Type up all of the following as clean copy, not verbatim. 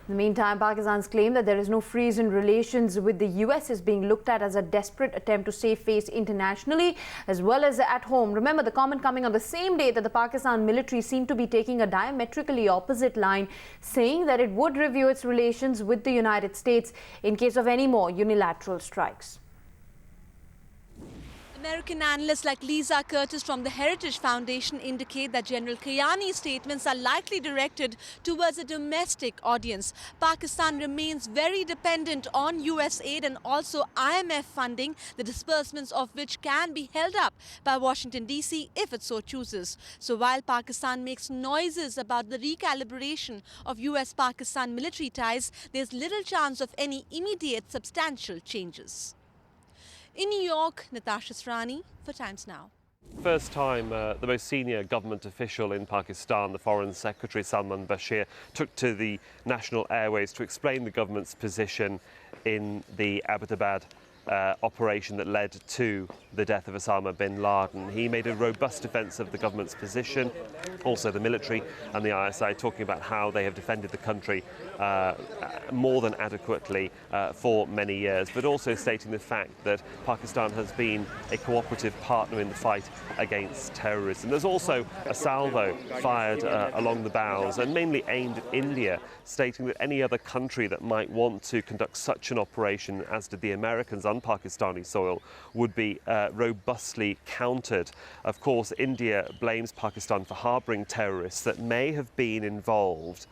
In the meantime, Pakistan's claim that there is no freeze in relations with the US is being looked at as a desperate attempt to save face internationally as well as at home. Remember, the comment coming on the same day that the Pakistan military seemed to be taking a diametrically opposite line, saying that it would review its relations with the United States in case of any more unilateral strikes. American analysts like Lisa Curtis from the Heritage Foundation indicate that General Kayani's statements are likely directed towards a domestic audience. Pakistan remains very dependent on US aid and also IMF funding, the disbursements of which can be held up by Washington, D.C. if it so chooses. So while Pakistan makes noises about the recalibration of US-Pakistan military ties, there's little chance of any immediate substantial changes. In New York, Natasha Srani for Times Now. First time the most senior government official in Pakistan, the Foreign Secretary Salman Bashir, took to the national airways to explain the government's position in the Abbottabad operation that led to the death of Osama bin Laden. He made a robust defence of the government's position, also the military and the ISI, talking about how they have defended the country more than adequately for many years, but also stating the fact that Pakistan has been a cooperative partner in the fight against terrorism. There's also a salvo fired along the bows and mainly aimed at India, stating that any other country that might want to conduct such an operation, as did the Americans on Pakistani soil, would be robustly countered. Of course, India blames Pakistan for harbouring terrorists that may have been involved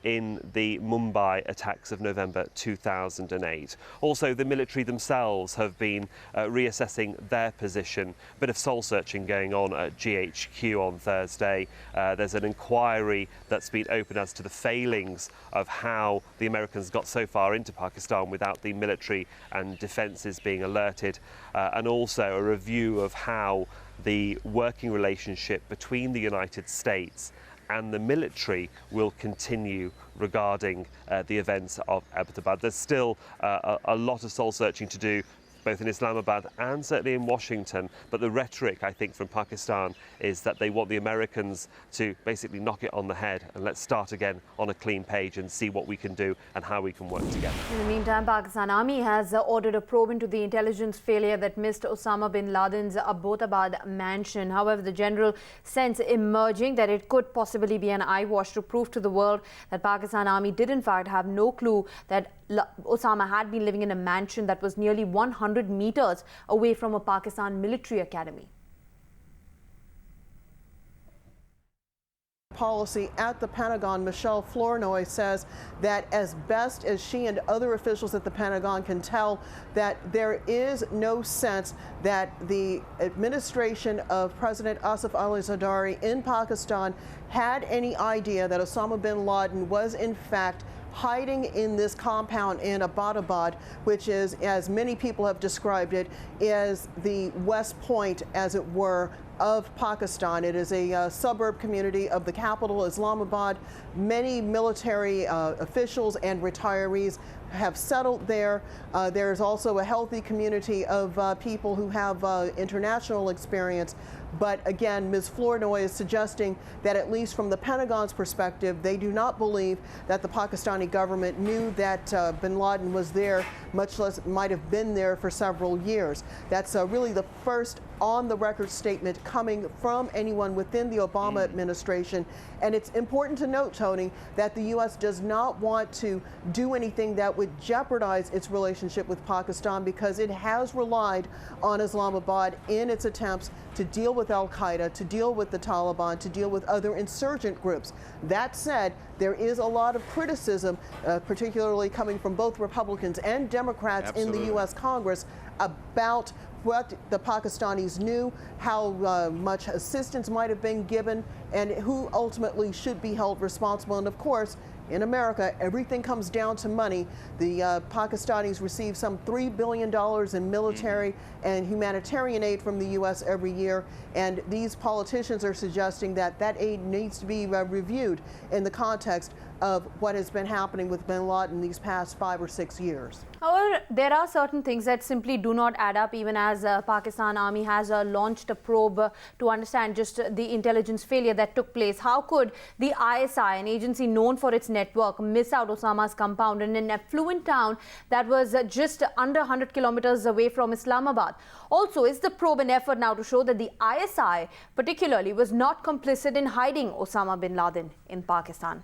in the Mumbai attacks of November 2008. Also, the military themselves have been reassessing their position. A bit of soul-searching going on at GHQ on Thursday. There's an inquiry that's been opened as to the failings of how the Americans got so far into Pakistan without the military and defences being alerted, and also a review of how the working relationship between the United States and the military will continue regarding the events of Abbottabad. There's still a lot of soul-searching to do, both in Islamabad and certainly in Washington, but the rhetoric, I think, from Pakistan is that they want the Americans to basically knock it on the head and let's start again on a clean page and see what we can do and how we can work together. In the meantime, Pakistan Army has ordered a probe into the intelligence failure that missed Osama bin Laden's Abbottabad mansion. However, the general sense emerging that it could possibly be an eyewash to prove to the world that Pakistan Army did in fact have no clue that Osama had been living in a mansion that was nearly 100 meters away from a Pakistan military academy. Policy at the Pentagon, Michelle Flournoy, says that as best as she and other officials at the Pentagon can tell, that there is no sense that the administration of President Asif Ali Zardari in Pakistan had any idea that Osama bin Laden was in fact hiding in this compound in Abbottabad, which is, as many people have described it, is the West Point, as it were, of Pakistan. It is a suburb community of the capital, Islamabad. Many military officials and retirees have settled there. There's also a healthy community of people who have international experience. But again, Ms. Flournoy is suggesting that at least from the Pentagon's perspective, they do not believe that the Pakistani government knew that bin Laden was there, much less might have been there for several years. That's really the first on-the-record statement coming from anyone within the Obama administration. And it's important to note, Tony, that the U.S. does not want to do anything that would jeopardize its relationship with Pakistan, because it has relied on Islamabad in its attempts to deal with al-Qaeda, to deal with the Taliban, to deal with other insurgent groups. That said, there is a lot of criticism, particularly coming from both Republicans and Democrats in the U.S. Congress, about what the Pakistanis knew, how much assistance might have been given, and who ultimately should be held responsible. And of course, in America, everything comes down to money. The Pakistanis receive some $3 billion in military and humanitarian aid from the U.S. every year, and these politicians are suggesting that that aid needs to be reviewed in the context of what has been happening with bin Laden these past 5 or 6 years. However, there are certain things that simply do not add up, even as Pakistan Army has launched a probe to understand just the intelligence failure that took place. How could the ISI, an agency known for its network, miss out Osama's compound in an affluent town that was just under 100 kilometers away from Islamabad? Also, is the probe an effort now to show that the ISI particularly was not complicit in hiding Osama bin Laden in Pakistan?